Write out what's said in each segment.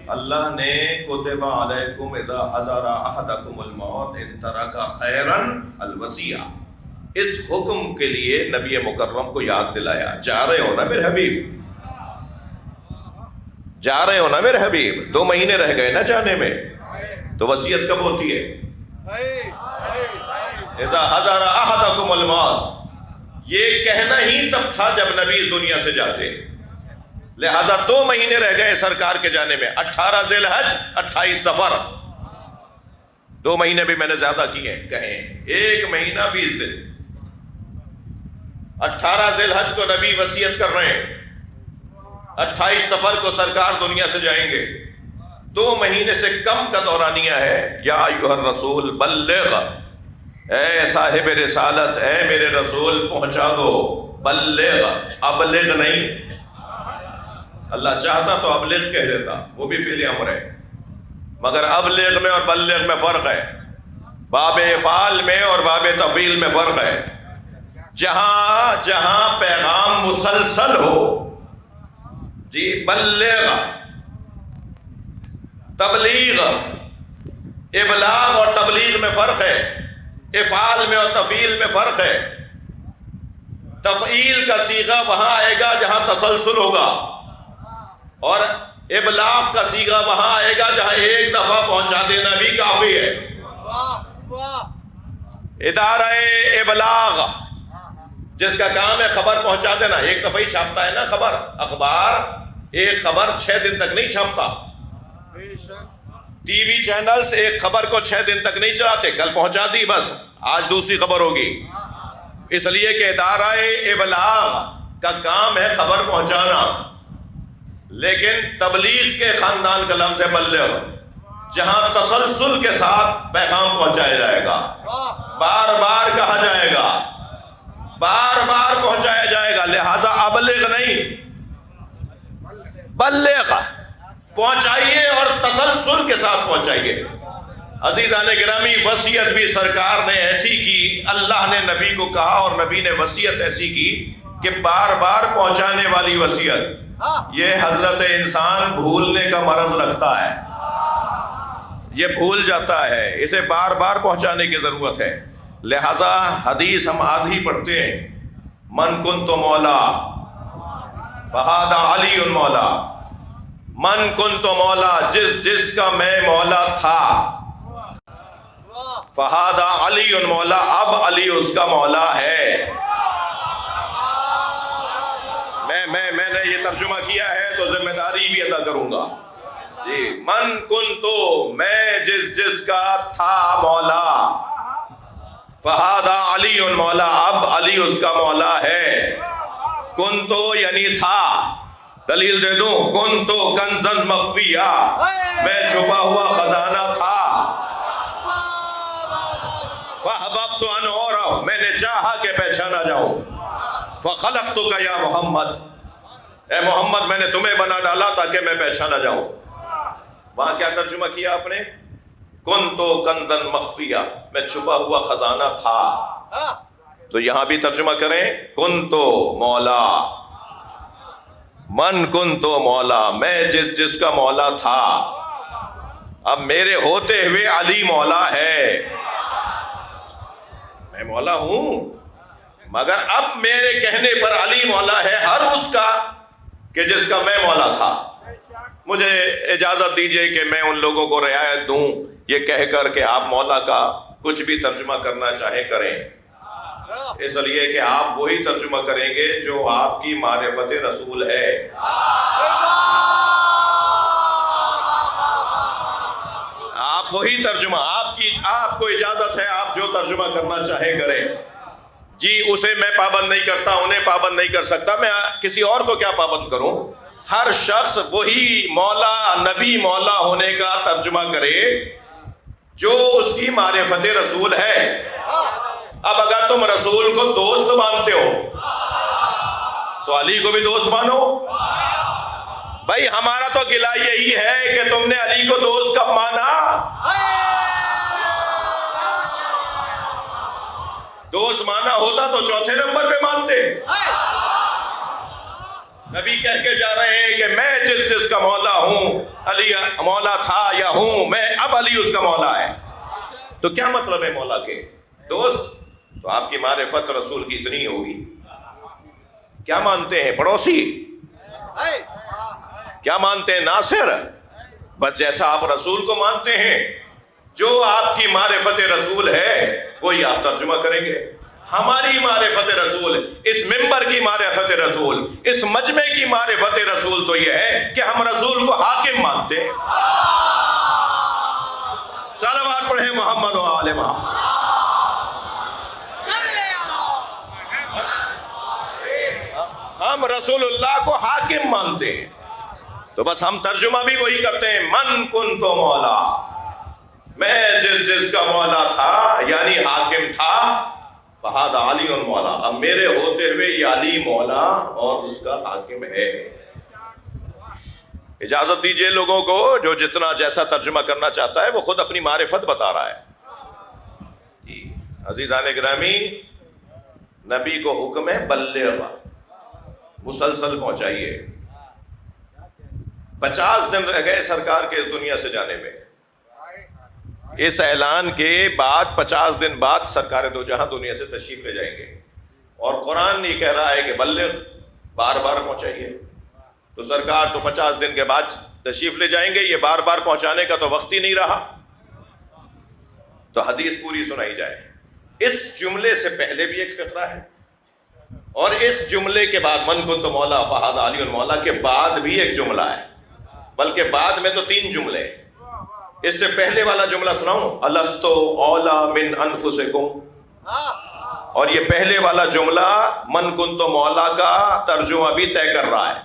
اللہ نے کتب علیکم اذا حضر احدکم الموت ان ترک خیرا الوصیہ، اس حکم کے لیے نبی مکرم کو یاد دلایا. جا رہے ہو نا میرے حبیب، جا رہے ہو نا میرے حبیب، 2 مہینے رہ گئے نا جانے میں، تو وصیت کب ہوتی ہے؟ اذا حضر احدکم الموت، یہ کہنا ہی تب تھا جب نبی اس دنیا سے جاتے. لہذا 2 مہینے رہ گئے سرکار کے جانے میں، 18 ذی الحج 28 صفر، 2 مہینے بھی میں نے زیادہ کیے ہیں، کہیں 1 مہینہ 20 دن. 18 ذی الحج کو نبی وصیت کر رہے ہیں، 28 صفر کو سرکار دنیا سے جائیں گے. 2 مہینے سے کم کا دورانیہ ہے. یا ایھا الرسول بلغ، اے صاحب رسالت، اے میرے رسول پہنچا دو. بلغ، ابلغ نہیں. اللہ چاہتا تو ابلغ کہہ دیتا، وہ بھی فعل امر ہے، مگر ابلغ میں اور بلغ میں فرق ہے، باب افعال میں اور باب تفعیل میں فرق ہے. جہاں جہاں پیغام مسلسل ہو، جی بلغ، تبلیغ، ابلاغ اور تبلیغ میں فرق ہے، افعال میں اور تفعیل میں فرق ہے. تفعیل کا صیغہ وہاں آئے گا جہاں تسلسل ہوگا، اور ابلاغ کا صیغہ وہاں آئے گا جہاں ایک دفعہ پہنچا دینا بھی کافی ہے. ادارہ ابلاغ جس کا کام ہے خبر پہنچا دینا، ایک دفعہ ہی چھاپتا ہے نا خبر. اخبار ایک خبر 6 دن تک نہیں چھاپتا. ٹی وی چینلز ایک خبر کو 6 دن تک نہیں چلاتے، کل پہنچا دی بس، آج دوسری خبر ہوگی. اس لیے کہ ادارہ ابلاغ کا کام ہے خبر پہنچانا، لیکن تبلیغ کے خاندان کا لفظ ہے بلغ، جہاں تسلسل کے ساتھ پیغام پہنچایا جائے گا، بار بار کہا جائے گا، بار بار پہنچایا جائے گا. لہذا ابلغ نہیں، بلغ، پہنچائیے اور تسلسل کے ساتھ پہنچائیے. عزیزان گرامی، وصیت بھی سرکار نے ایسی کی، اللہ نے نبی کو کہا اور نبی نے وصیت ایسی کی کہ بار بار پہنچانے والی وصیت. یہ حضرت انسان بھولنے کا مرض رکھتا ہے، یہ بھول جاتا ہے، اسے بار بار پہنچانے کی ضرورت ہے. لہذا حدیث ہم آدھی پڑھتے ہیں، من کنت مولا فہذا علی مولا. من کنت مولا، جس کا میں مولا تھا، فہذا علی مولا، اب علی اس کا مولا ہے. میں نے یہ ترجمہ کیا ہے تو ذمہ داری بھی ادا کروں گا. جی، من کنتو، میں جس کا تھا مولا، فہذا علی مولا، اب علی اس کا مولا ہے. کنتو یعنی تھا، دلیل دے دوں، کنتو کنزن مخفیہ، میں چھپا ہوا خزانہ تھا. فاحببت ان اعرف، میں نے چاہا کہ پہچانا جاؤں. فخلقتک یا محمد، اے محمد میں نے تمہیں بنا ڈالا تاکہ میں پہچانا جاؤں. وہاں کیا ترجمہ کیا آپ نے؟ کنتو کنزن مخفیہ، میں چھپا ہوا خزانہ تھا. تو یہاں بھی ترجمہ کریں، کنتو مولا، من کنتو مولا، میں جس کا مولا تھا، اب میرے ہوتے ہوئے علی مولا ہے. میں مولا ہوں، مگر اب میرے کہنے پر علی مولا ہے ہر اس کا کہ جس کا میں مولا تھا. مجھے اجازت دیجئے کہ میں ان لوگوں کو رعایت دوں یہ کہہ کر کہ آپ مولا کا کچھ بھی ترجمہ کرنا چاہیں کریں، اس لیے کہ آپ وہی ترجمہ کریں گے جو آپ کی معرفت رسول ہے. آپ وہی ترجمہ، آپ کو اجازت ہے، آپ جو ترجمہ کرنا چاہیں کریں. جی اسے میں پابند نہیں کرتا، انہیں پابند نہیں کر سکتا، میں کسی اور کو کیا پابند کروں. ہر شخص وہی مولا، نبی مولا ہونے کا ترجمہ کرے جو اس کی معرفت رسول ہے. اب اگر تم رسول کو دوست مانتے ہو تو علی کو بھی دوست مانو. بھائی ہمارا تو گلہ یہی ہے کہ تم نے علی کو دوست کب مانا؟ دوست مانا ہوتا تو چوتھے نمبر پہ مانتے. نبی کہہ کے جا رہے ہیں کہ میں جس کا مولا ہوں، علی مولا تھا یا ہوں، میں اب علی اس کا مولا ہے۔ تو کیا مطلب ہے مولا کے دوست؟ تو آپ کی معرفت رسول کی اتنی ہوگی۔ کیا مانتے ہیں پڑوسی؟ کیا مانتے ہیں ناصر؟ بس جیسا آپ رسول کو مانتے ہیں، جو آپ کی معرفت رسول ہے وہی آپ ترجمہ کریں گے۔ ہماری معرفت رسول، اس ممبر کی معرفت رسول، اس مجمع کی معرفت رسول تو یہ ہے کہ ہم رسول کو حاکم مانتے ہیں۔ صلوات پڑھیں محمد و آل محمد۔ ہم رسول اللہ کو حاکم مانتے ہیں، تو بس ہم ترجمہ بھی وہی کرتے ہیں، من کن تو مولا، میں جس کا مولا تھا یعنی حاکم تھا، فہاد علی مولا، اب میرے ہوتے ہوئے یہ علی مولا اور اس کا حاکم ہے۔ اجازت دیجئے لوگوں کو، جو جتنا جیسا ترجمہ کرنا چاہتا ہے وہ خود اپنی معرفت بتا رہا ہے۔ جی عزیزان گرامی، نبی کو حکم ہے بلغ، مسلسل پہنچائیے۔ 50 دن رہ گئے سرکار کے اس دنیا سے جانے میں۔ اس اعلان کے بعد 50 دن بعد سرکار دو جہاں دنیا سے تشریف لے جائیں گے، اور قرآن یہ کہہ رہا ہے کہ بلغ، بار بار پہنچائیے۔ تو سرکار تو 50 دن کے بعد تشریف لے جائیں گے، یہ بار بار پہنچانے کا تو وقت ہی نہیں رہا، تو حدیث پوری سنائی جائے۔ اس جملے سے پہلے بھی ایک فقرہ ہے، اور اس جملے کے بعد من کنت مولا فہذا علی مولا کے بعد بھی ایک جملہ ہے، بلکہ بعد میں تو 3 جملے۔ اس سے پہلے والا جملہ سناؤں، الست اولی من انفسکم، اور یہ پہلے والا جملہ من کنت مولا کا ترجمہ بھی طے کر رہا ہے۔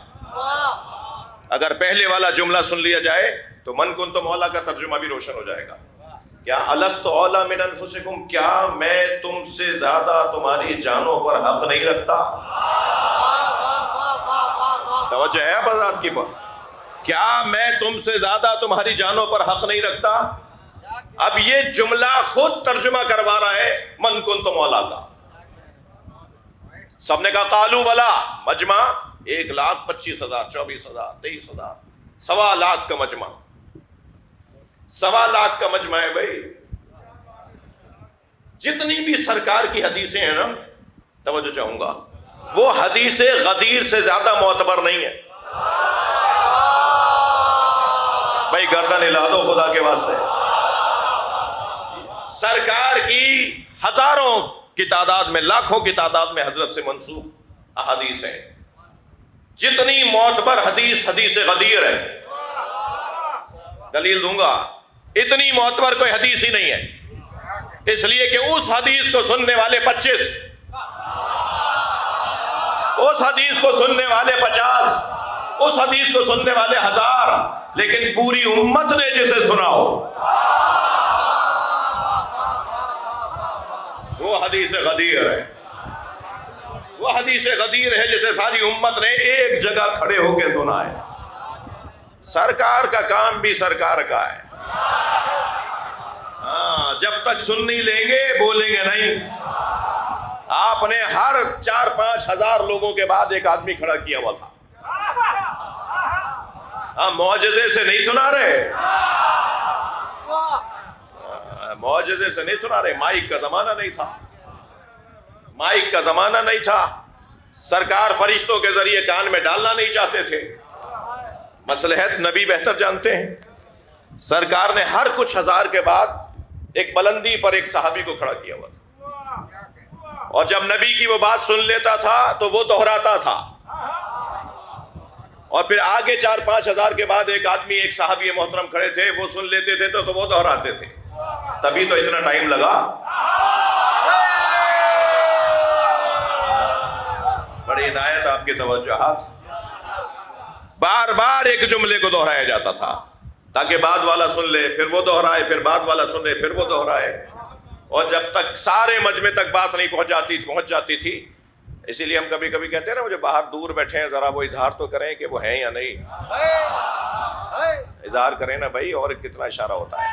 اگر پہلے والا جملہ سن لیا جائے تو من کنت مولا کا ترجمہ بھی روشن ہو جائے گا۔ کیا الست اولی من انفسکم، کیا میں تم سے زیادہ تمہاری جانوں پر حق نہیں رکھتا؟ توجہ ہے حضرات کی بات؟ کیا میں تم سے زیادہ تمہاری جانوں پر حق نہیں رکھتا؟ اب یہ جملہ خود ترجمہ کروا رہا ہے من کنت مولا کا۔ سب نے کہا قالوا بلا، مجمع 1,25,000 24,000 23,000 1.25 لاکھ کا مجمع، 1.25 لاکھ کا مجمع ہے بھائی۔ جتنی بھی سرکار کی حدیثیں ہیں نا، توجہ چاہوں گا، وہ حدیث غدیر سے زیادہ معتبر نہیں ہے۔ بھائی گردن ہلا دو خدا کے واسطے۔ سرکار کی ہزاروں کی تعداد میں، لاکھوں کی تعداد میں حضرت سے منسوب احادیث ہیں۔ جتنی معتبر حدیث حدیث غدیر ہے، دلیل دوں گا، اتنی معتبر کوئی حدیث ہی نہیں ہے، اس لیے کہ اس حدیث کو سننے والے 25، اس حدیث کو سننے والے 50، اس حدیث کو سننے والے 1000، لیکن پوری امت نے جسے سنا ہو وہ حدیث غدیر ہے۔ وہ حدیث غدیر ہے جسے ساری امت نے ایک جگہ کھڑے ہو کے سنا ہے۔ سرکار کا کام بھی سرکار کا ہے، ہاں، جب تک سن نہیں لیں گے بولیں گے نہیں۔ آپ نے ہر 4-5 ہزار لوگوں کے بعد ایک آدمی کھڑا کیا ہوا تھا، ہم معجزے سے نہیں سنا رہے، معجزے سے نہیں سنا رہے، مائک کا زمانہ نہیں تھا، مائک کا زمانہ نہیں تھا، سرکار فرشتوں کے ذریعے کان میں ڈالنا نہیں چاہتے تھے، مصلحت نبی بہتر جانتے ہیں۔ سرکار نے ہر کچھ ہزار کے بعد ایک بلندی پر ایک صحابی کو کھڑا کیا ہوا تھا، اور جب نبی کی وہ بات سن لیتا تھا تو وہ دہراتا تھا، اور پھر آگے 4-5 ہزار کے بعد ایک آدمی، ایک صحابی محترم کھڑے تھے، وہ سن لیتے تھے تو وہ دہراتے تھے، تبھی تو اتنا ٹائم لگا۔ بڑی عنایت آپ کی توجہات۔ بار بار ایک جملے کو دہرایا جاتا تھا تاکہ بعد والا سن لے، پھر وہ دہرائے، پھر بعد والا سن لے، پھر وہ دہرائے، اور جب تک سارے مجمع تک بات نہیں پہنچ جاتی تھی۔ اسی لیے ہم کبھی کبھی کہتے ہیں نا، وہ جو باہر دور بیٹھے ہیں ذرا وہ اظہار تو کریں کہ وہ ہیں یا نہیں، اظہار کریں نا بھائی، اور کتنا اشارہ ہوتا ہے۔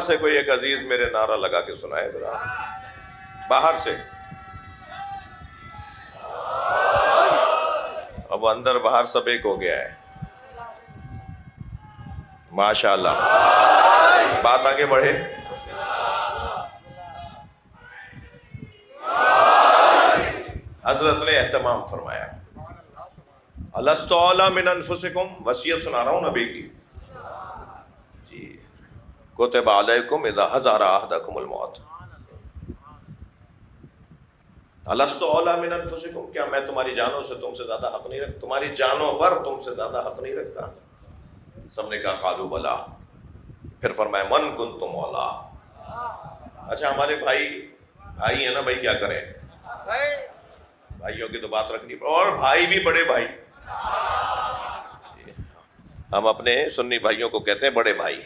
باہر سے کوئی ایک عزیز میرے نعرہ لگا کے سنائے ذرا، باہر سے. اب اندر باہر سب ایک ہو گیا ہے. ماشاء اللہ. بات آگے بڑھے. حضرت نے اہتمام فرمایا. الست اعلی من انفسکم، وصیت سنا رہا ہوں نبی کی. جی کتب علیکم اذا حضر احدکم الموت. الست اعلی من انفسکم، کیا میں تمہاری جانوں سے تم سے زیادہ حق نہیں رکھتا، تمہاری جانوں پر تم سے زیادہ حق نہیں رکھتا؟ سب نے کہا قالوا بلا. پھر فرمایا من کنت مولا. اچھا ہمارے بھائی ہیں نا بھائی، کیا کریں، بھائیوں کی تو بات رکھنی، اور بھائی بھی بڑے بھائی. ہم اپنے سنی بھائیوں کو کہتے ہیں بڑے بھائی.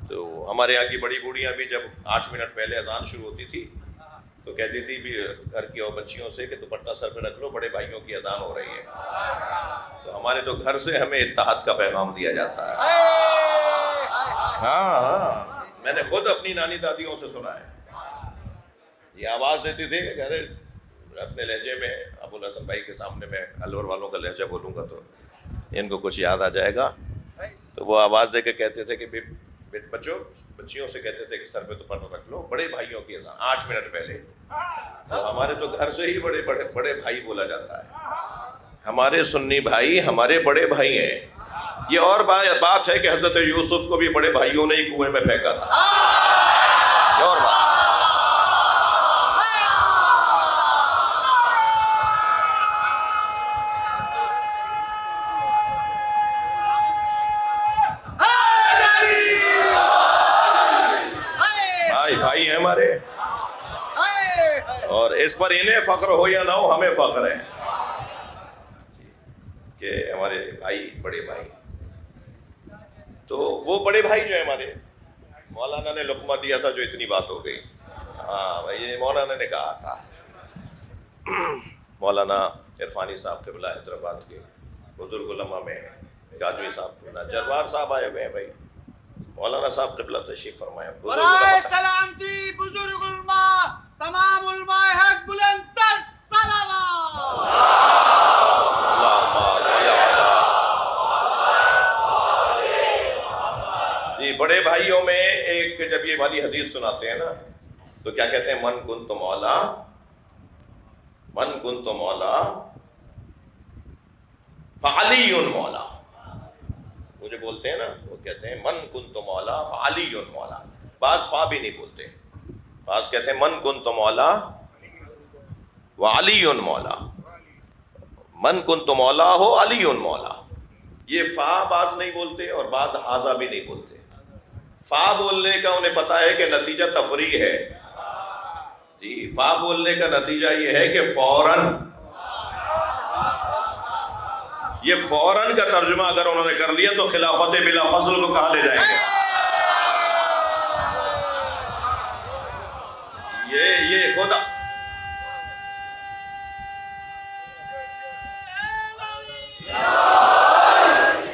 تو ہمارے یہاں کی بڑی بوڑھیاں بھی جب 8 منٹ پہلے اذان شروع ہوتی تھی تو کہتی تھی بھی گھر کی اور بچیوں سے کہ دوپٹہ سر پہ رکھ لو، بڑے بھائیوں کی اذان ہو رہی ہے. تو ہمارے تو گھر سے ہمیں اتحاد کا پیغام دیا جاتا ہے. ہاں میں نے خود اپنی نانی دادیوں سے سنا ہے، یہ آواز دیتی تھی کہ ارے اپنے لہجے میں، ابو الحسن بھائی کے سامنے میں الور والوں کا لہجہ بولوں گا تو ان کو کچھ یاد آ جائے گا، تو وہ آواز دے کے کہتے تھے کہ بچیوں سے کہتے تھے کہ سر پہ دوپٹہ رکھ لو، بڑے بھائیوں کی اذان 8 منٹ پہلے. تو ہمارے تو گھر سے ہی بڑے بھائی بولا جاتا ہے. ہمارے سنی بھائی ہمارے بڑے بھائی ہیں. یہ اور بات ہے کہ حضرت یوسف کو بھی بڑے بھائیوں نے ہی کنویں میں پھینکا تھا. یہ اور بات. بھائی ہیں ہمارے، اور اس پر انہیں فخر ہو یا نہ ہو ہمیں فخر ہے کہ ہمارے بھائی بڑے بھائی. تو وہ بڑے بھائی جو ہیں ہمارے، مولانا نے لقمہ دیا تھا جو اتنی بات ہو گئی. ہاں بھائی یہ مولانا نے کہا تھا. مولانا عرفانی صاحب قبلہ حیدرآباد کے بزرگ علماء میں ہیں، قادری صاحب قبلہ جربار صاحب آئے ہوئے ہیں بھائی. مولانا صاحب قبلہ تشریف فرمایا. برائے سلامتی بزرگ علماء، تمام علماء حق بلند تر صلوات. جی بڑے بھائیوں میں ایک جب یہ والی حدیث سناتے ہیں نا تو کیا کہتے ہیں، من کنت مولا، من کنت مولا فعلی مولا. مجھے بولتے ہیں نا، وہ کہتے ہیں من کنت مولا فعلی مولا. بعض فا بھی نہیں بولتے، بعض کہتے ہیں من کنت مولا وعلی مولا. من کنت مولا ہو علی مولا. یہ فا بعض نہیں بولتے اور بعض حاضہ بھی نہیں بولتے. فا بولنے کا انہیں پتا ہے کہ نتیجہ تفریح ہے. جی فا بولنے کا نتیجہ یہ ہے کہ فوراً، یہ فوراً کا ترجمہ اگر انہوں نے کر لیا تو خلافت بلا فضل کو کہاں لے جائیں گے. یہ خدا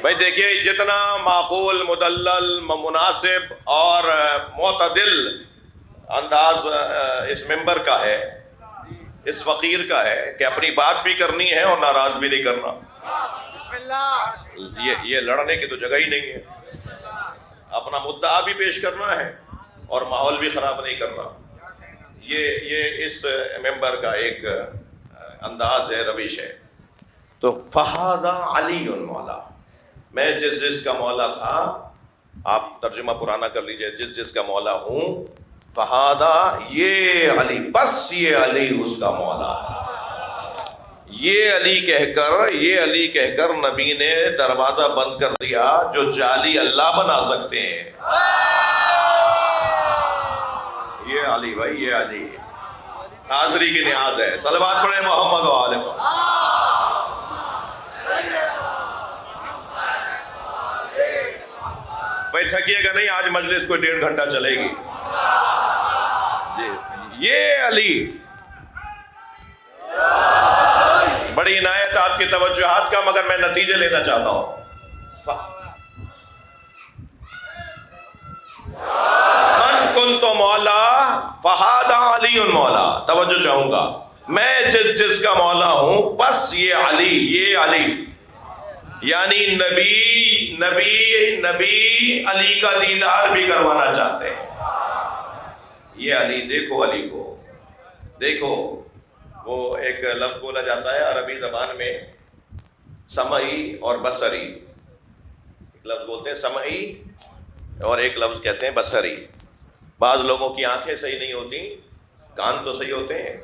بھائی دیکھیے جتنا معقول، مدلل، مناسب اور معتدل انداز اس ممبر کا ہے، اس فقیر کا ہے کہ اپنی بات بھی کرنی ہے اور ناراض بھی نہیں کرنا. بسم اللہ. یہ لڑنے کی تو جگہ ہی نہیں ہے. اپنا مدعا بھی پیش کرنا ہے اور ماحول بھی خراب نہیں کرنا. یہ اس ممبر کا ایک انداز ہے، روش ہے. تو فہذا علی مولا، میں جس کا مولا تھا، آپ ترجمہ پرانا کر لیجئے، جس کا مولا ہوں، فہذا یہ علی، بس یہ علی اس کا مولا ہے. یہ علی کہہ کر نبی نے دروازہ بند کر دیا جو جعلی اللہ بنا سکتے ہیں. یہ علی بھائی، یہ علی حاضری کی نیاز ہے. صلوات پڑھیں محمد و آل محمد. بھائی تھکیے گا نہیں، آج مجلس کو 1.5 گھنٹہ چلے گی. جی یہ علی، بڑی عنایت آپ کی توجہات کا، مگر میں نتیجے لینا چاہتا ہوں. تو مولا فہذا علی مولا. توجہ چاہوں گا، میں جس کا مولا ہوں بس یہ علی یعنی نبی علی کا دیدار بھی کروانا چاہتے ہیں. یہ علی دیکھو، علی کو دیکھو. وہ ایک لفظ بولا جاتا ہے عربی زبان میں، سمعی اور بصری. ایک لفظ بولتے ہیں سمعی اور ایک لفظ کہتے ہیں بصری. بعض لوگوں کی آنکھیں صحیح نہیں ہوتی، کان تو صحیح ہوتے ہیں،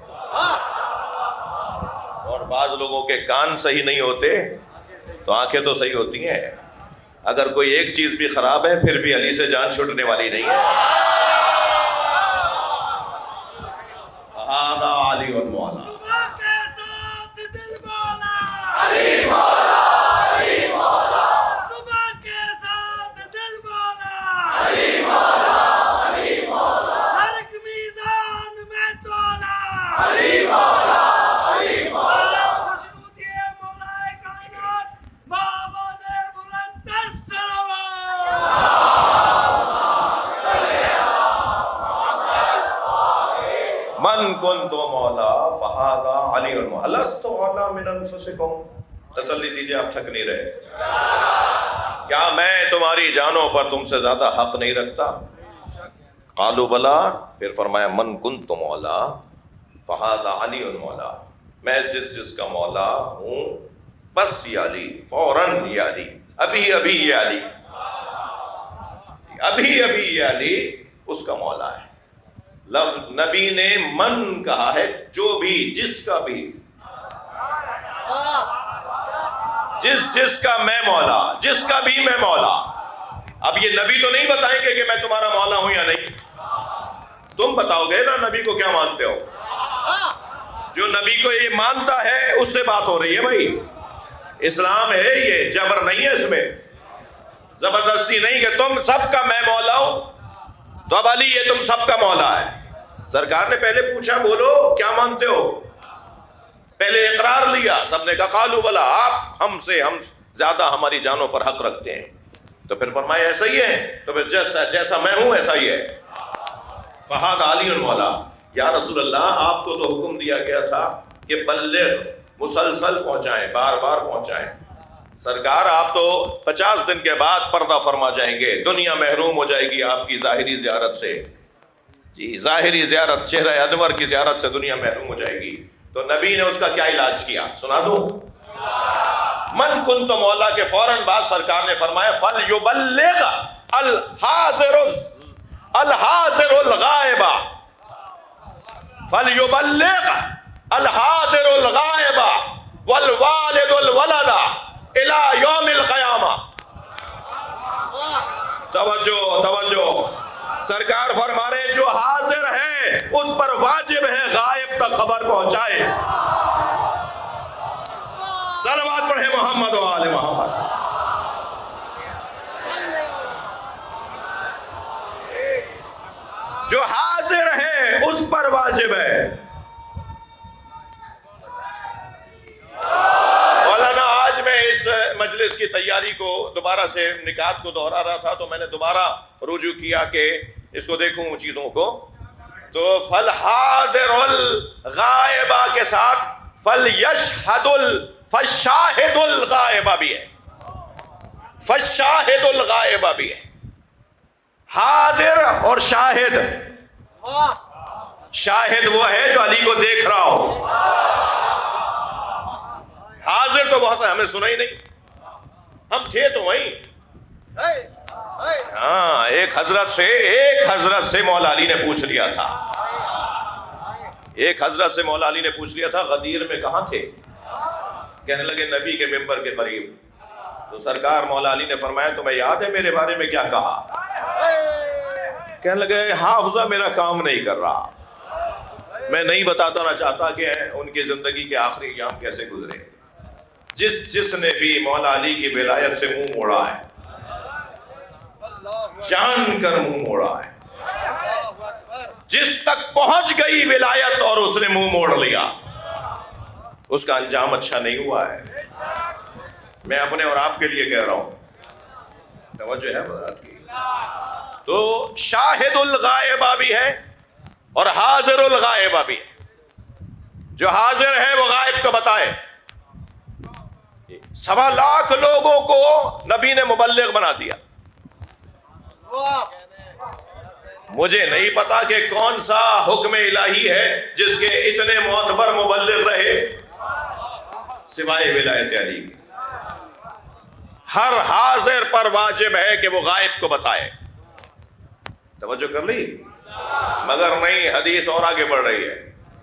اور بعض لوگوں کے کان صحیح نہیں ہوتے تو آنکھیں تو صحیح ہوتی ہیں. اگر کوئی ایک چیز بھی خراب ہے پھر بھی علی سے جان چھوٹنے والی نہیں ہے. ہذا علی مولا. صبح کے ساتھ دل مولا علی مولا علی مولا صبح کے ساتھ دل مولا علی مولا علی مولا ہر ایک میزان میں تولا علی مولا علی مولا خوشنودی مولا کائنات بآواز بلند تر صلوات. من کنت مولا فہذا علی مولا. لست اولا من انفسکم. تسلی دیجئے، آپ تھک نہیں رہے. کیا میں تمہاری جانوں پر تم سے زیادہ حق نہیں رکھتا؟ قالوا بلا. پھر فرمایا من کنت مولا فہذا علی مولا. میں جس کا مولا ہوں بس یہ علی، فوراً یہ علی، ابھی یہ علی، ابھی یہ علی اس کا مولا ہے. نبی نے من کہا ہے، جو بھی، جس کا بھی، جس کا میں مولا، جس کا بھی میں مولا. اب یہ نبی تو نہیں بتائیں گے کہ میں تمہارا مولا ہوں یا نہیں. تم بتاؤ گے نا نبی کو کیا مانتے ہو. جو نبی کو یہ مانتا ہے اس سے بات ہو رہی ہے. بھائی اسلام ہے، یہ جبر نہیں ہے، اس میں زبردستی نہیں کہ تم سب کا میں مولا ہوں تو اب علی یہ تم سب کا مولا ہے. سرکار نے پہلے پوچھا بولو کیا مانتے ہو، پہلے اقرار لیا. سب نے کہا قالوا بلا، آپ ہم زیادہ ہماری جانوں پر حق رکھتے ہیں. تو پھر فرمایا ایسا ہی ہے، تو پھر جیسا میں ہوں ایسا ہی ہے. فہذا علی مولا. یا رسول اللہ آپ کو تو حکم دیا گیا تھا کہ بلغ، مسلسل پہنچائیں، بار بار پہنچائیں. سرکار آپ تو 50 دن کے بعد پردہ فرما جائیں گے، دنیا محروم ہو جائے گی آپ کی ظاہری زیارت سے. جی ظاہری زیارت، چہرہ انور کی زیارت سے دنیا محروم ہو جائے گی. تو نبی نے اس کا کیا علاج کیا سنا دوں. من کنت مولا کے فوراً بعد سرکار نے فرمایا فَلْيُبَلِّغْ الْحَاضِرُ الْغَائِبَ. فَلْيُبَلِّغْ الْحَاضِرُ الْغَائِبَ وَالْوَالِدُ الْوَلَدَ إِلَى يَوْمِ الْقِيَامَةِ. توجہ. سرکار فرما رہے ہیں جو حاضر ہے اس پر واجب ہے غائب تک خبر پہنچائے. صلوات پڑھیں محمد و آل محمد. جو حاضر ہے اس پر واجب ہے. مولانا آج میں اس مجلس کی تیاری کو دوبارہ سے نکات کو دہرا رہا تھا تو میں نے دوبارہ رجوع کیا کہ اس کو دیکھوں چیزوں کو. تو فالحاضر الغائبہ کے ساتھ فالشاہد الغائبہ بھی ہے. فالشاہد الغائبہ بھی ہے. حاضر اور شاہد. شاہد وہ ہے جو علی کو دیکھ رہا ہو. حاضر تو بہت سے ہمیں سنا ہی نہیں، ہم تھے تو وہیں. ہاں ایک حضرت سے مولا علی نے پوچھ لیا تھا. ایک حضرت سے مولا علی نے پوچھ لیا تھا غدیر میں کہاں تھے. کہنے لگے نبی کے ممبر کے قریب. تو سرکار مولا علی نے فرمایا تمہیں یاد ہے میرے بارے میں کیا کہا. کہنے لگے حافظہ میرا کام نہیں کر رہا، میں نہیں بتاتا نہ چاہتا کہ ان کی زندگی کے آخری ایام کیسے گزرے. جس نے بھی مولا علی کی ولایت سے منہ موڑا ہے، جان کر منہ موڑا ہے، جس تک پہنچ گئی ولایت اور اس نے منہ موڑ لیا، اس کا انجام اچھا نہیں ہوا ہے. میں اپنے اور آپ کے لیے کہہ رہا ہوں. توجہ ہے حضرات کی. تو شاہد الغائبہ بھی ہے اور حاضر الغائبہ بھی ہے. جو حاضر ہے وہ غائب کو بتائے. 1.25 لاکھ لوگوں کو نبی نے مبلغ بنا دیا. مجھے نہیں پتا کہ کون سا حکم الہی ہے جس کے اتنے معتبر مبلغ رہے سوائے ولایت علی کے. ہر حاضر پر واجب ہے کہ وہ غائب کو بتائے. توجہ کر لی؟ مگر نہیں، حدیث اور آگے بڑھ رہی ہے.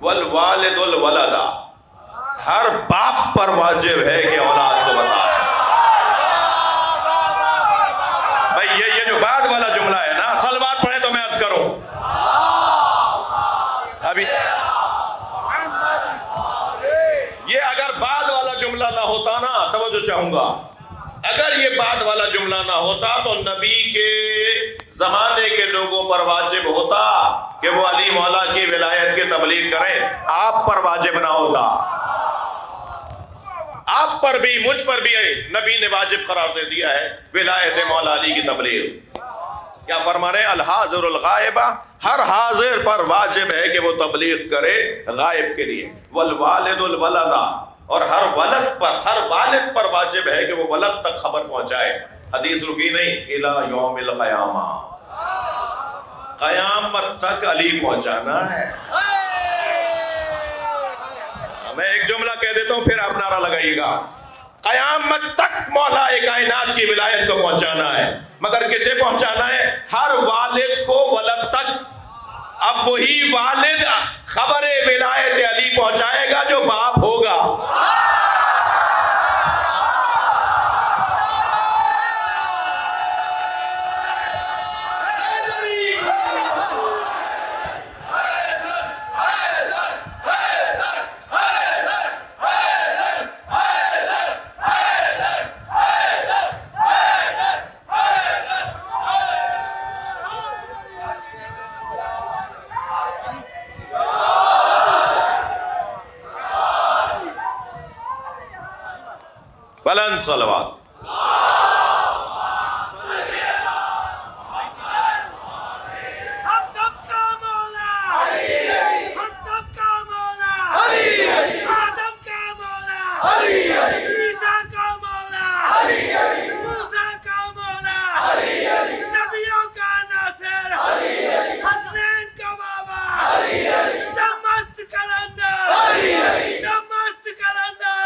والوالد الولدا، ہر باپ پر واجب ہے کہ اولاد کو بتائے. بھائی یہ جو بعد والا جملہ ہے نا، اصل بات پڑھے تو میں عرض کروں. ابھی یہ اگر بعد والا جملہ نہ ہوتا نا، توجہ چاہوں گا، اگر یہ بعد والا جملہ نہ ہوتا تو نبی کے زمانے کے لوگوں پر واجب ہوتا کہ وہ علی مولا کی ولایت کی تبلیغ کریں. آپ پر واجب نہ ہوتا. آپ پر بھی مجھ پر بھی نبی نے واجب قرار دے دیا ہے ولایت مولا علی کی تبلیغ. کیا فرما رہے ہیں؟ الحاضر الغائبہ، ہر حاضر پر واجب ہے کہ وہ تبلیغ کرے غائب کے لیے. والوالد الولدا، اور ہر والد پر واجب ہے کہ وہ ولد تک خبر پہنچائے. حدیث رکی نہیں، الی یوم القیامہ، قیامت تک علی پہنچانا ہے. میں ایک جملہ کہہ دیتا ہوں پھر آپ نعرہ لگائیے گا. قیامت تک مولا کائنات کی ولایت کو پہنچانا ہے. مگر کسے پہنچانا ہے؟ ہر والد کو ولد تک. اب وہی والد خبر ولایت علی پہنچائے گا جو باپ ہوگا. بلند صلوات. ہم سب کا مولا، ہم سب کا مولا، آدم کا مولا، عیسیٰ کا مولا، موسیٰ کا مولا، نبیوں کا ناصر، حسنین کا بابا، دمست کلندر، دمست کلندر.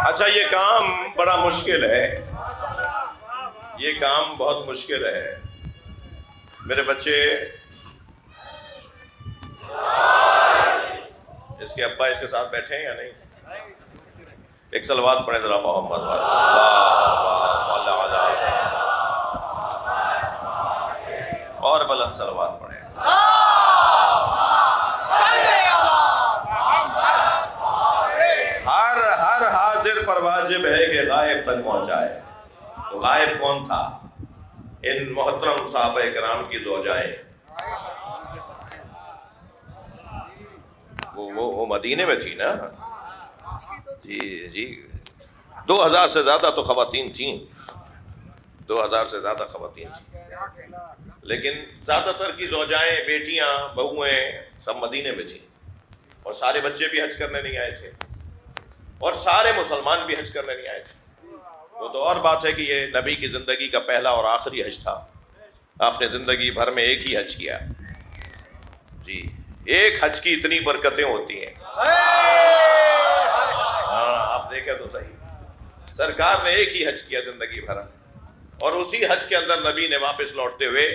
اچھا، یہ کام بڑا مشکل ہے، یہ کام بہت مشکل ہے. میرے بچے، اس کے ابا اس کے ساتھ بیٹھے ہیں یا نہیں؟ ایک صلوات پڑھیں ذرا محمد اور بلند صلوات پڑھیں. ہر حاضر پر واجب ہے کہ غائب تک پہنچائے. تو غائب کون تھا؟ ان محترم صحابہ کرام کی زوجائیں. وہ مدینے میں تھی نا. جی 2000 سے زیادہ تو خواتین تھیں، 2000 سے زیادہ خواتین تھیں. لیکن زیادہ تر کی زوجائیں، بیٹیاں، بہویں سب مدینے میں تھیں. اور سارے بچے بھی حج کرنے نہیں آئے تھے، اور سارے مسلمان بھی حج کرنے نہیں آئے تھے. وہ تو اور بات ہے کہ یہ نبی کی زندگی کا پہلا اور آخری حج تھا. آپ نے زندگی بھر میں ایک ہی حج کیا. جی، ایک حج کی اتنی برکتیں ہوتی ہیں. ہاں، آپ دیکھیں تو صحیح، سرکار نے ایک ہی حج کیا زندگی بھر، اور اسی حج کے اندر نبی نے واپس لوٹتے ہوئے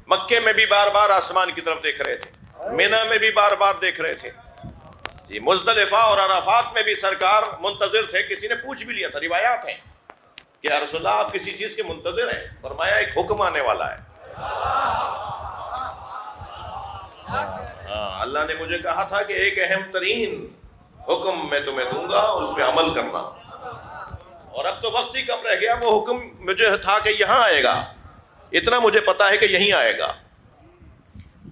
مکے میں بھی بار بار آسمان کی طرف دیکھ رہے تھے، مینا میں بھی بار بار دیکھ رہے تھے. جی، مزدلفہ اور عرفات میں بھی سرکار منتظر تھے. کسی نے پوچھ بھی لیا تھا، روایات ہیں کہ یا رسول اللہ آپ کسی چیز کے منتظر ہیں؟ فرمایا ایک حکم آنے والا ہے. اللہ نے مجھے کہا تھا کہ ایک اہم ترین حکم میں تمہیں دوں گا، اس پہ عمل کرنا. اور اب تو وقت ہی کم رہ گیا. وہ حکم مجھے تھا کہ یہاں آئے گا، اتنا مجھے پتا ہے کہ یہیں آئے گا.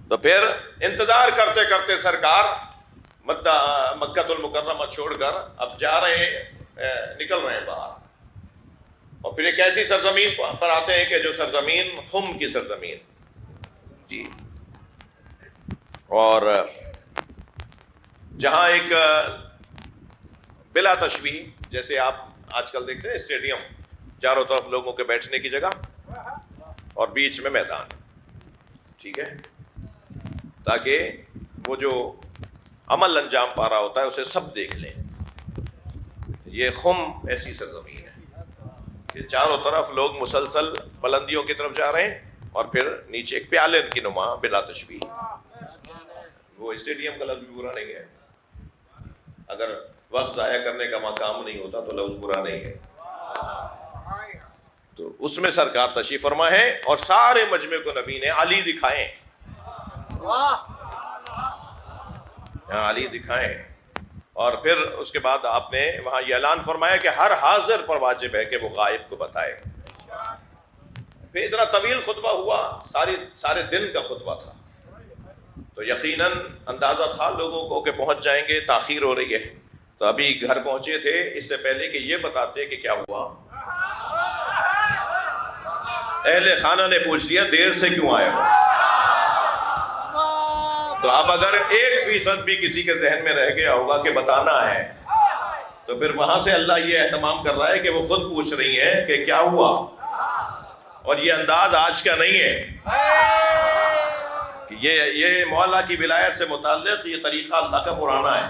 تو پھر انتظار کرتے کرتے سرکار مکہ المکرمہ چھوڑ کر اب جا رہے ہیں نکل رہے ہیں باہر، اور پھر ایک ایسی سرزمین پر آتے ہیں کہ جو سرزمین خم کی سرزمین جی، اور جہاں ایک بلا تشبیہ، جیسے آپ آج کل دیکھتے ہیں اسٹیڈیم، چاروں طرف لوگوں کے بیٹھنے کی جگہ اور بیچ میں میدان، ٹھیک ہے، تاکہ وہ جو عمل انجام پا رہا ہوتا ہے اسے سب دیکھ لیں۔ یہ خم ایسی سرزمین ہے کہ چاروں طرف لوگ مسلسل بلندیوں کی طرف جا رہے ہیں، اور پھر نیچے ایک پیالے کی نما بلا تشبیہ۔ وہ اسٹیڈیم کا لفظ بھی برا نہیں ہے، اگر وقت ضائع کرنے کا مقام نہیں ہوتا تو لفظ برا نہیں ہے۔ تو اس میں سرکار تشریف فرما ہے، اور سارے مجمع کو نبی نے علی دکھائے، علی دکھائے، اور پھر اس کے بعد آپ نے وہاں یہ اعلان فرمایا کہ ہر حاضر پر واجب ہے کہ وہ غائب کو بتائے۔ پھر اتنا طویل خطبہ ہوا، سارے دن کا خطبہ تھا، تو یقیناً اندازہ تھا لوگوں کو کہ پہنچ جائیں گے، تاخیر ہو رہی ہے، تو ابھی گھر پہنچے تھے، اس سے پہلے کہ یہ بتاتے کہ کیا ہوا، اہل خانہ نے پوچھ لیا دیر سے کیوں آئے ہو؟ تو اب اگر 1% بھی کسی کے ذہن میں رہ گیا ہوگا کہ بتانا ہے، تو پھر وہاں سے اللہ یہ اہتمام کر رہا ہے کہ وہ خود پوچھ رہی ہیں کہ کیا ہوا، اور یہ انداز آج کا نہیں ہے، یہ مولا کی ولایت سے متعلق یہ طریقہ اللہ کا پرانا ہے۔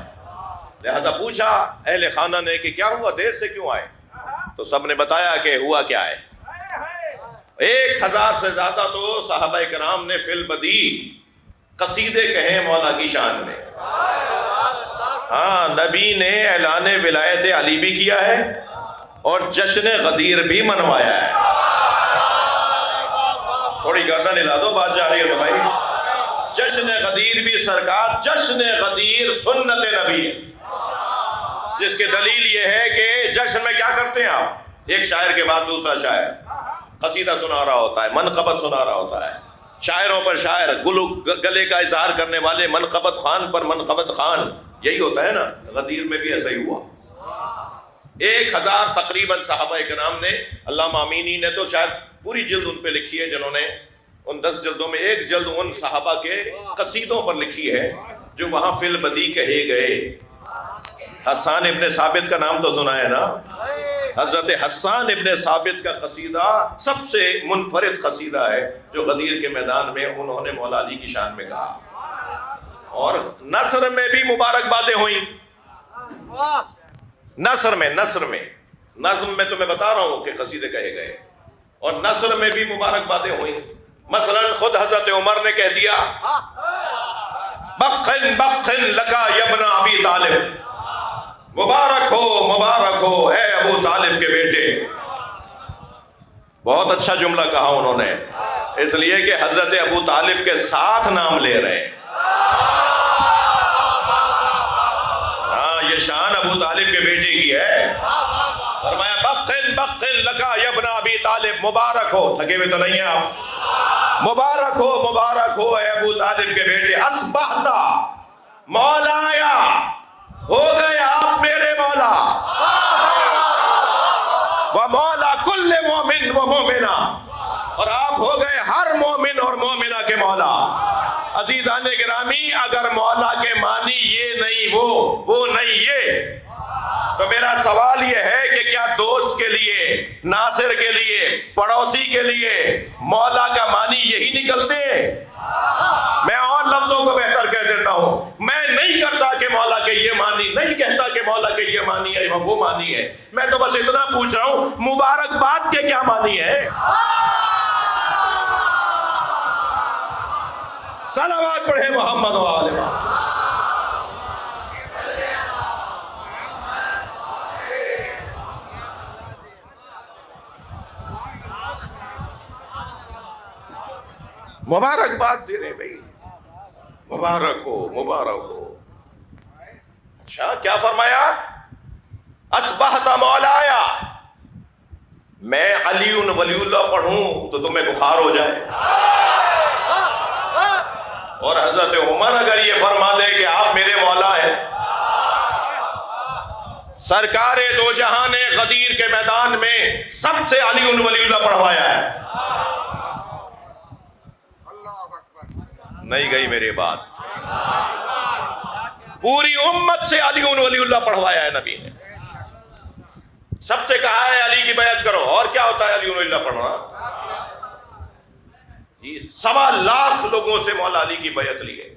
لہذا پوچھا اہل خانہ نے کہ کیا ہوا، دیر سے کیوں آئے؟ تو سب نے بتایا کہ ہوا کیا ہے۔ 1000 سے زیادہ تو صحابہ کرام نے فی البدی قصیدے کہیں مولا کی شان میں۔ ہاں، نبی نے اعلان ولایت علی بھی کیا ہے اور جشن غدیر بھی منوایا ہے۔ تھوڑی گردن ہلا دو، بات جا رہی ہے تو بھائی۔ جشن غدیر بھی سرکار، جشن غدیر سنت نبی ہے، جس کی دلیل یہ ہے کہ جشن میں کیا کرتے ہیں آپ، ایک شاعر کے بعد دوسرا شاعر قصیدہ سنا رہا ہوتا ہے، منقبت سنا رہا ہوتا ہے، شاعروں پر شاعر، گلے کا اظہار کرنے والے منقبت خان پر منقبت خان، یہی ہوتا ہے نا۔ غدیر میں بھی ایسا ہی ہوا، 1000 تقریباً صحابہ کرام نے، علامہ امینی نے تو شاید پوری جلد ان پہ لکھی ہے، جنہوں نے ان 10 جلدوں میں ایک جلد ان صحابہ کے قصیدوں پر لکھی ہے جو وہاں فی البدی کہے گئے۔ حسان ابن ثابت کا نام تو سنا ہے نا، حضرت حسان ابن ثابت کا قصیدہ سب سے منفرد قصیدہ ہے جو غدیر کے میدان میں انہوں نے مولا علی کی شان میں کہا۔ اور نثر میں بھی مبارکبادیں ہوئیں، نثر میں نظم میں تو میں بتا رہا ہوں کہ قصیدے کہے گئے، اور نثر میں بھی مبارکبادیں ہوئیں۔ مثلا خود حضرت عمر نے کہہ دیا بخن بخن لکا یبن ابی طالب، مبارک ہو اے ابو طالب کے بیٹے۔ بہت اچھا جملہ کہا انہوں نے، اس لیے کہ حضرت ابو طالب کے ساتھ نام لے رہے ہیں۔ ہاں، یہ شان ابو طالب کے بیٹے کی ہے۔ فرمایا بخن بخن لکا یبن ابی طالب، مبارک ہو، تھکے ہوئے تو نہیں ہیں آپ، مبارک ہو اے ابو طالب کے بیٹے، اصبحتا مولایا، ہو گئے آپ میرے مولا، و مولا کل مومن و مومنہ، اور آپ ہو گئے ہر مومن اور مومنہ کے مولا۔ عزیزان گرامی، اگر مولا کے معنی یہ نہیں وہ نہیں یہ، تو میرا سوال یہ ہے کہ کیا دوست کے لیے، ناصر کے لیے، پڑوسی کے لیے مولا کا معنی یہی نکلتے ہیں؟ میں اور لفظوں کو بہتر کہہ دیتا ہوں، میں نہیں کرتا کہ مولا کے یہ معنی، نہیں کہتا کہ مولا کے یہ معنی ہے وہ معنی ہے، میں تو بس اتنا پوچھ رہا ہوں مبارکباد کے کیا معنی ہے؟ صلوات پڑھیں محمد و آل محمد۔ مبارکباد دے رہے بھائی، مبارک ہو۔ اچھا، کیا فرمایا؟ اصبحت مولایا، میں علی ولی اللہ پڑھوں تو تمہیں بخار ہو جائے، اور حضرت عمر اگر یہ فرما دے کہ آپ میرے مولا ہیں، سرکار دو جہاں نے غدیر کے میدان میں سب سے علی ولی اللہ پڑھوایا ہے. نہیں گئی میری بات. پوری امت سے علی ولی اللہ پڑھوایا ہے نبی نے. سب سے کہا ہے علی کی بیعت کرو. اور کیا ہوتا ہے علی ولی اللہ پڑھنا؟ 1.25 لاکھ لوگوں سے مولا علی کی بیعت لی ہے.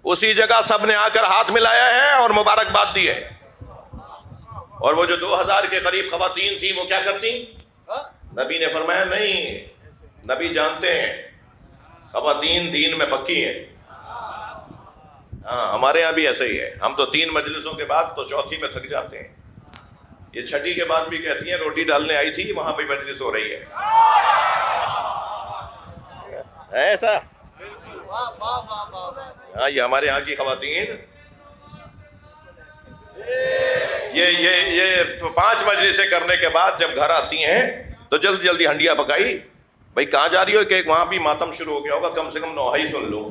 اسی جگہ سب نے آ کر ہاتھ ملایا ہے اور مبارکباد دی ہے. اور وہ جو 2000 کے قریب خواتین تھیں وہ کیا کرتی؟ نبی نے فرمایا نہیں، نبی جانتے ہیں خواتین دین میں پکی ہیں. ہاں ہمارے ہاں بھی ایسے ہی ہے. ہم تو 3 مجلسوں کے بعد تو چوتھی میں تھک جاتے ہیں. یہ چھٹی کے بعد بھی کہتی ہیں روٹی ڈالنے آئی تھی وہاں بھی مجلس ہو رہی ہے. ایسا ہاں یہ ہمارے یہاں کی خواتین یہ 5 مجلسیں کرنے کے بعد جب گھر آتی ہیں تو جلدی جلدی ہنڈیا پکائی. بھائی کہاں جا رہی ہو؟ کہ وہاں بھی ماتم شروع ہو گیا ہوگا، کم سے کم نوحائی سن لو.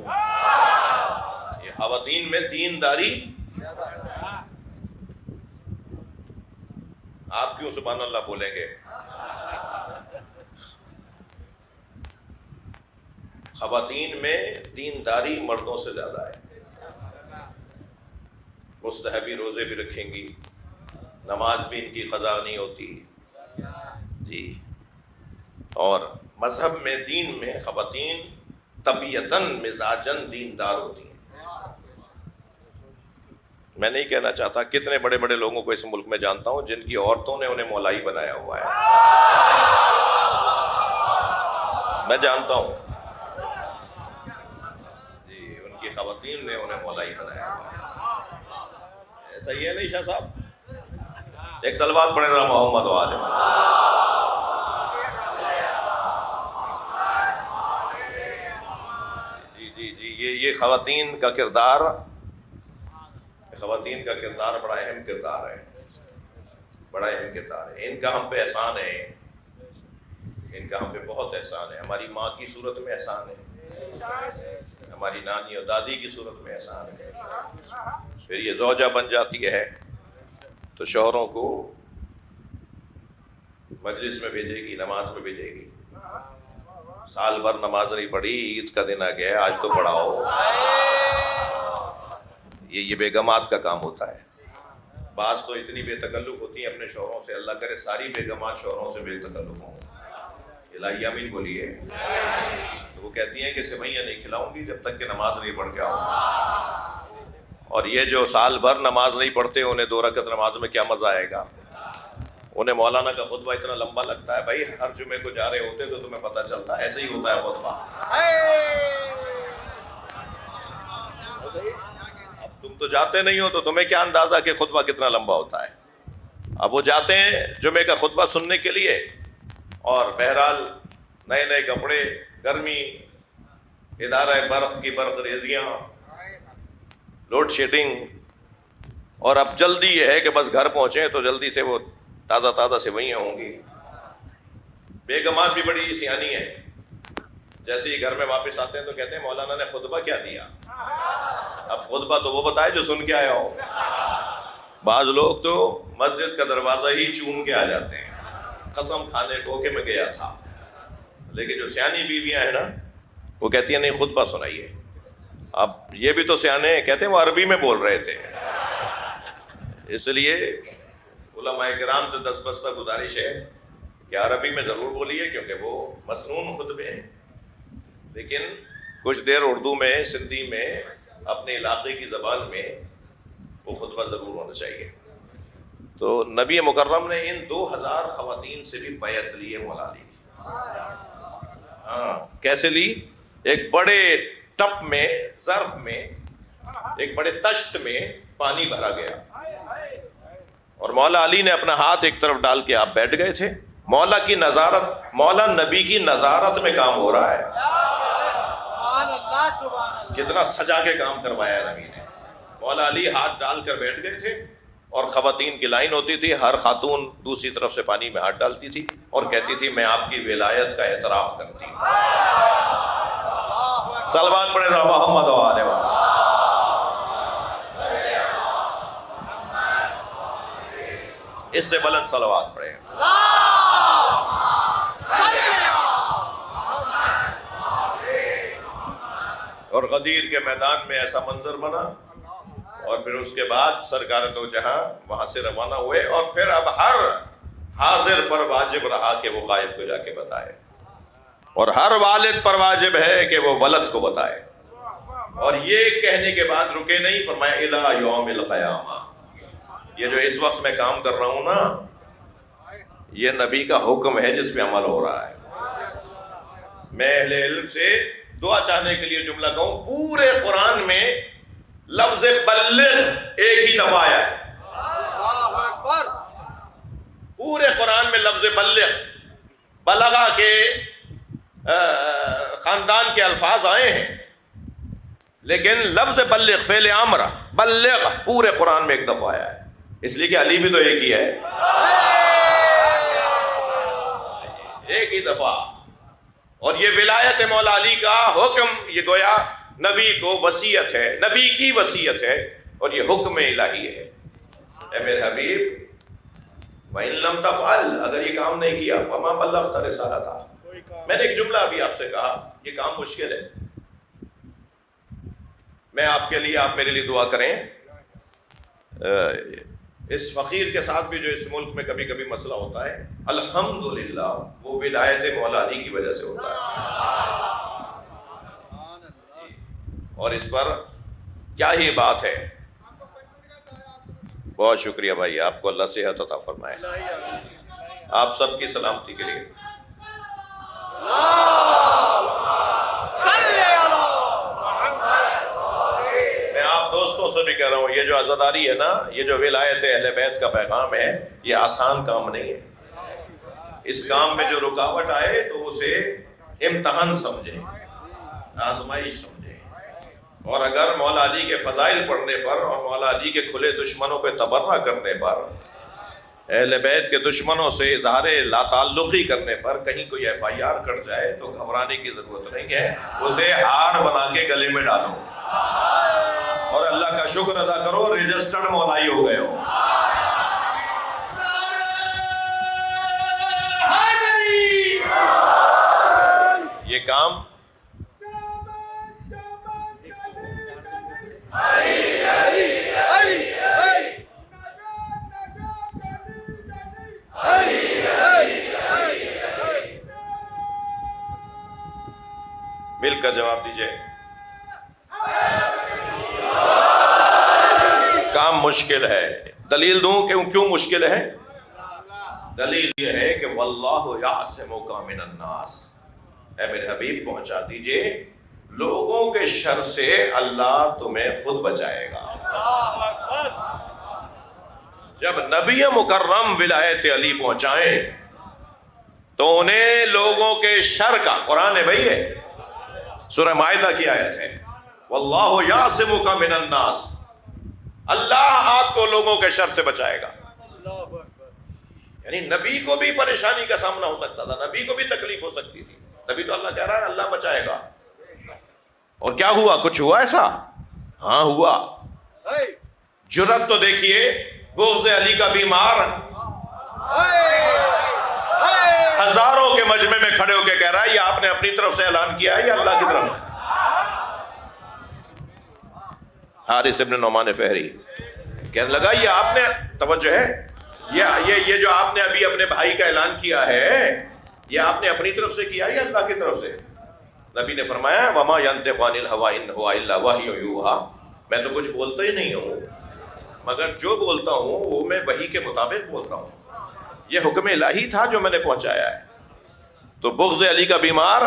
یہ خواتین میں دینداری. آپ کیوں سبحان اللہ بولیں گے؟ خواتین میں دینداری مردوں سے زیادہ ہے. مستحبی روزے بھی رکھیں گی، نماز بھی ان کی قضا نہیں ہوتی جی. اور مذہب میں دین میں خواتین طبیعتاً مزاجاً دیندار ہوتی ہیں. میں نہیں کہنا چاہتا، کتنے بڑے بڑے لوگوں کو اس ملک میں جانتا ہوں جن کی عورتوں نے انہیں مولائی بنایا ہوا ہے. میں جانتا ہوں جی، ان کی خواتین نے انہیں مولائی بنایا ہوا ہے. ایسا ہی ہے نہیں شاہ صاحب؟ ایک صلوات پڑھیں ذرا محمد و آل محمد. یہ خواتین کا کردار بڑا اہم کردار ہے. ان کا ہم پہ احسان ہے، بہت احسان ہے. ہماری ماں کی صورت میں احسان ہے، ہماری نانی اور دادی کی صورت میں احسان ہے. پھر یہ زوجہ بن جاتی ہے تو شوہروں کو مجلس میں بھیجے گی، نماز میں بھیجے گی. سال بھر نماز نہیں پڑھی، عید کا دن آ گیا آج تو پڑھاؤ. یہ بیگمات کا کام ہوتا ہے. بعض تو اتنی بے تکلف ہوتی ہیں اپنے شوہروں سے، اللہ کرے ساری بیگمات شوہروں سے بے تکلف ہوں. الہی آمین بولیے. تو وہ کہتی ہیں کہ سوئیاں نہیں کھلاؤں گی جب تک کہ نماز نہیں پڑھ کے آؤں. اور یہ جو سال بھر نماز نہیں پڑھتے انہیں 2 رکعت نماز میں کیا مزہ آئے گا؟ انہیں مولانا کا خطبہ اتنا لمبا لگتا ہے. بھائی ہر جمعے کو جا رہے ہوتے تو تمہیں پتہ چلتا ایسے ہی ہوتا ہے خطبہ. اب تم تو جاتے نہیں ہو تو تمہیں کیا اندازہ کہ خطبہ کتنا لمبا ہوتا ہے. اب وہ جاتے ہیں جمعے کا خطبہ سننے کے لیے، اور بہرحال نئے کپڑے، گرمی، ادارہ برق کی برق ریزیاں، لوڈ شیڈنگ، اور اب جلدی یہ ہے کہ بس گھر پہنچیں تو جلدی سے وہ تازہ سوئیاں ہوں گی. بیگمات بھی بڑی سیانی ہے. جیسے ہی گھر میں واپس آتے ہیں تو کہتے ہیں مولانا نے خطبہ کیا دیا. اب خطبہ تو وہ بتائے جو سن کے آیا ہو. بعض لوگ تو مسجد کا دروازہ ہی چوم کے آ جاتے ہیں قسم کھانے کو کہ میں گیا تھا. لیکن جو سیانی بیویاں ہیں نا وہ کہتی ہیں نہیں خطبہ سنائیے. اب یہ بھی تو سیانے ہیں، کہتے ہیں وہ عربی میں بول رہے تھے. اس لیے علماء کرام سے دستبستہ گزارش ہے کہ عربی میں ضرور بولیے کیونکہ وہ مسنون خطبے ہیں، لیکن کچھ دیر اردو میں، سندھی میں، اپنے علاقے کی زبان میں وہ خطبہ ضرور ہونا چاہیے. تو نبی مکرم نے ان 2000 خواتین سے بھی بیعت لی ہے مولا علی. ہاں کیسے لی؟ ایک بڑے ٹپ میں، ظرف میں، ایک بڑے تشت میں پانی بھرا گیا اور مولا علی نے اپنا ہاتھ ایک طرف ڈال کے آپ بیٹھ گئے تھے. مولا کی نظارت، مولا نبی کی نظارت میں کام ہو رہا ہے. کتنا سجا کے کام کروایا ہے نبی نے. مولا علی ہاتھ ڈال کر بیٹھ گئے تھے اور خواتین کی لائن ہوتی تھی، ہر خاتون دوسری طرف سے پانی میں ہاتھ ڈالتی تھی اور کہتی تھی میں آپ کی ولایت کا اعتراف کرتی ہوں. صلوات پڑھیں محمد و آل محمد. اس سے بلند صلوات پڑھیں. اور غدیر کے میدان میں ایسا منظر بنا، اور پھر اس کے بعد سرکار دو جہاں وہاں سے روانہ ہوئے، اور پھر اب ہر حاضر پر واجب رہا کہ وہ غائب کو جا کے بتائے، اور ہر والد پر واجب ہے کہ وہ ولد کو بتائے. اور یہ کہنے کے بعد رکے نہیں، فرمایا الی یوم القیامہ. یہ جو اس وقت میں کام کر رہا ہوں نا، یہ نبی کا حکم ہے جس پہ عمل ہو رہا ہے. میں اہل علم سے دعا چاہنے کے لیے جملہ کہوں، پورے قرآن میں لفظ بلغ ایک ہی دفعہ آیا ہے. پورے قرآن میں لفظ بلغ، بلغا کے خاندان کے الفاظ آئے ہیں، لیکن لفظ بلغ فعل امر بلغ پورے قرآن میں ایک دفعہ آیا ہے، اس لیے کہ علی بھی تو ایک ہی ہے، ایک ہی دفعہ. اور یہ ولایت مولا علی کا حکم، یہ گویا نبی کو وصیت ہے، نبی کی وصیت ہے، اور یہ حکم الہی ہے. اے میرے حبیب وَإِن لَمْ تَفْعَلْ، اگر یہ کام نہیں کیا فَمَا بَلَّغْتَ رِسَالَتَهُ. میں نے ایک جملہ ابھی آپ سے کہا، یہ کام مشکل ہے. میں آپ کے لیے، آپ میرے لیے دعا کریں. اس فقیر کے ساتھ بھی جو اس ملک میں کبھی کبھی مسئلہ ہوتا ہے، الحمدللہ وہ ولایت مولا علی کی وجہ سے ہوتا ہے. اور اس پر کیا ہی بات ہے. بہت شکریہ بھائی، آپ کو اللہ صحت عطا فرمائے. آپ سب کی سلامتی کے لیے میں آپ دوستوں سے بھی کہہ رہا ہوں، یہ جو عزاداری ہے نا، یہ جو ولایت اہل بیت کا پیغام ہے، یہ آسان کام نہیں ہے. اس کام میں جو رکاوٹ آئے تو اسے امتحان سمجھے، آزمائش سمجھے. اور اگر مولا علی کے فضائل پڑھنے پر اور مولا علی کے کھلے دشمنوں پہ تبرہ کرنے پر، اہل بیت کے دشمنوں سے اظہار لا تعلقی کرنے پر کہیں کوئی FIR کٹ جائے تو گھبرانے کی ضرورت نہیں ہے، اسے ہار بنا کے گلے میں ڈالو اور اللہ کا شکر ادا کرو رجسٹرڈ مولائی ہو گئے ہو. یہ کام مل کر جواب دیجئے. کام مشکل ہے. دلیل دوں کہ کیوں مشکل ہے؟ دلیل یہ ہے کہ واللہ یعصمک من الناس. اے میرے حبیب پہنچا دیجئے، لوگوں کے شر سے اللہ تمہیں خود بچائے گا. جب نبی مکرم ولایت علی پہنچائیں تو انہیں لوگوں کے شر کا، قرآن بھائی ہے، سورہ مائدہ کی آیت ہے، واللہ یعصمک من الناس، اللہ آپ کو لوگوں کے شر سے بچائے گا. یعنی نبی کو بھی پریشانی کا سامنا ہو سکتا تھا، نبی کو بھی تکلیف ہو سکتی تھی، تبھی تو اللہ کہہ رہا ہے اللہ بچائے گا. اور کیا ہوا؟ کچھ ہوا ایسا؟ ہاں ہوا. جرأت تو دیکھیے، بغض علی کا بیمار ہزاروں کے مجمع میں کھڑے ہو کے کہہ رہا ہے یہ آپ نے اپنی طرف سے اعلان کیا ہے یا اللہ کی طرف سے؟ حارث ابن نعمان فہری کہنے لگا یہ آپ نے، توجہ ہے، یہ جو آپ نے ابھی اپنے بھائی کا اعلان کیا ہے، یہ آپ نے اپنی طرف سے کیا ہے یا اللہ کی طرف سے؟ نبی نے فرمایا وما ينطق عن الهوى ان هو الا وحی یوحى، میں تو کچھ بولتا ہی نہیں ہوں، مگر جو بولتا ہوں وہ میں وحی کے مطابق بولتا ہوں. یہ حکم الہی تھا جو میں نے پہنچایا ہے. تو بغض علی کا بیمار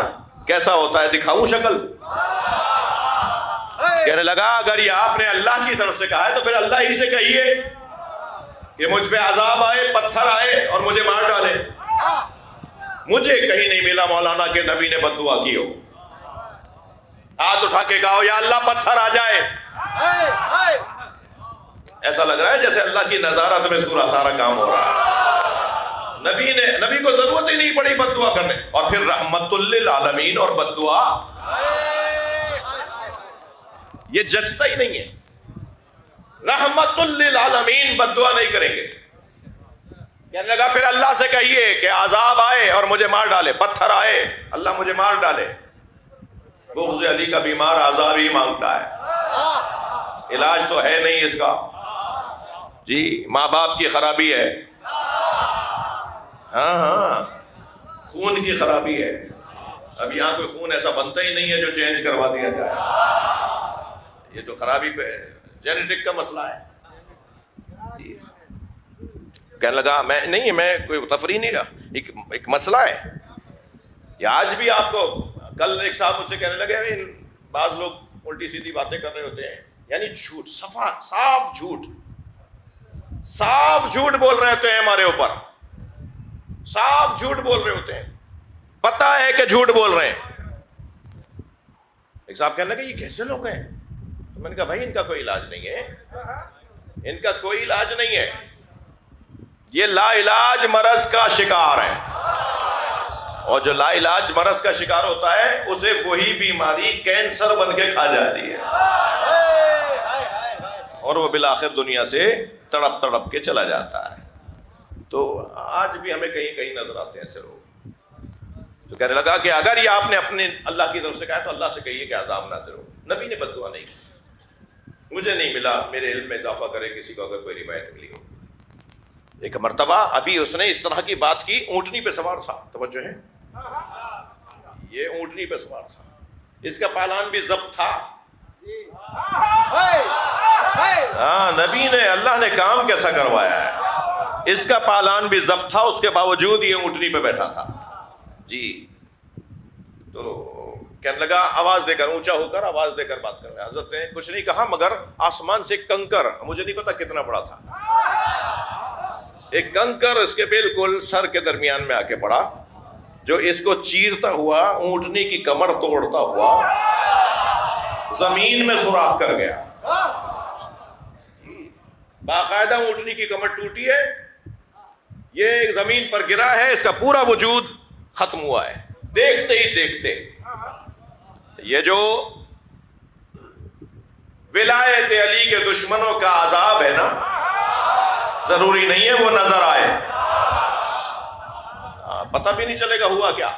کیسا ہوتا ہے دکھاؤں شکل؟ کہنے لگا اگر یہ آپ نے اللہ کی طرف سے کہا ہے تو پھر اللہ ہی سے کہیے کہ مجھ پہ عذاب آئے، پتھر آئے اور مجھے مار ڈالے. مجھے کہیں نہیں ملا مولانا کہ نبی نے بد دعا کی ہو. ہاتھ اٹھا کے کہو یا اللہ پتھر آ جائے. ایسا لگ رہا ہے جیسے اللہ کی نظارت میں سارا کام ہو رہا ہے. نبی کو ضرورت ہی نہیں پڑی بد دعا کرنے. اور پھر رحمت للعالمین اور بد دعا، یہ جچتا ہی نہیں ہے. رحمت للعالمین بد دعا نہیں کریں گے. کہنے لگا پھر اللہ سے کہیے کہ عذاب آئے اور مجھے مار ڈالے، پتھر آئے اللہ مجھے مار ڈالے۔ بغض علی کا بیمار عذاب ہی مانگتا ہے، علاج تو ہے نہیں اس کا۔ جی ماں باپ کی خرابی ہے، ہاں خون کی خرابی ہے۔ اب یہاں کوئی خون ایسا بنتا ہی نہیں ہے جو چینج کروا دیا جائے، یہ تو خرابی پہ جینیٹک کا مسئلہ ہے۔ کہنے لگا میں کوئی تفریح نہیں رہا، ایک مسئلہ ہے یہ آج بھی آپ کو۔ کل ایک صاحب مجھ سے کہنے لگے بعض لوگ الٹی سیدھی باتیں کر رہے ہوتے ہیں، یعنی جھوٹ، صاف جھوٹ بول رہے ہوتے ہیں ہمارے اوپر، صاف جھوٹ بول رہے ہوتے ہیں، پتہ ہے کہ جھوٹ بول رہے ہیں۔ ایک صاحب کہنے لگے یہ کیسے لوگ ہیں؟ تو میں نے کہا بھائی ان کا کوئی علاج نہیں ہے، ان کا کوئی علاج نہیں ہے، یہ لا علاج مرض کا شکار ہے، اور جو لا علاج مرض کا شکار ہوتا ہے اسے وہی بیماری کینسر بن کے کھا جاتی ہے، اور وہ بالآخر دنیا سے تڑپ تڑپ کے چلا جاتا ہے۔ تو آج بھی ہمیں کہیں کہیں نظر آتے ہیں ایسے لوگ۔ تو کہنے لگا کہ اگر یہ آپ نے اپنے اللہ کی طرف سے کہا تو اللہ سے کہیے کہ عذاب نازل ہو۔ نبی نے بد دعا نہیں کی، مجھے نہیں ملا، میرے علم میں اضافہ کرے کسی کو اگر کوئی روایت ملی ہو۔ ایک مرتبہ ابھی اس نے اس طرح کی بات کی، اونٹنی پہ سوار تھا، توجہ ہے، یہ اونٹنی پہ سوار تھا، اس کا پالان بھی ضبط تھا۔ ہاں نبی نے، اللہ نے کام کیسا کروایا ہے، اس کا پالان بھی ضبط تھا، اس کے باوجود یہ اونٹنی پہ بیٹھا تھا۔ جی تو کہنے لگا آواز دے کر، اونچا ہو کر آواز دے کر بات کر رہے ہیں۔ حضرت نے کچھ نہیں کہا مگر آسمان سے کنکر، مجھے نہیں پتا کتنا بڑا تھا، ایک کنکر اس کے بالکل سر کے درمیان میں آ کے پڑا، جو اس کو چیرتا ہوا اونٹنی کی کمر توڑتا ہوا زمین میں سوراخ کر گیا۔ باقاعدہ اونٹنی کی کمر ٹوٹی ہے، یہ زمین پر گرا ہے، اس کا پورا وجود ختم ہوا ہے۔ دیکھتے ہی دیکھتے یہ جو ولایت علی کے دشمنوں کا عذاب ہے نا، ضروری نہیں ہے وہ نظر آئے، پتہ بھی نہیں چلے گا ہوا کیا۔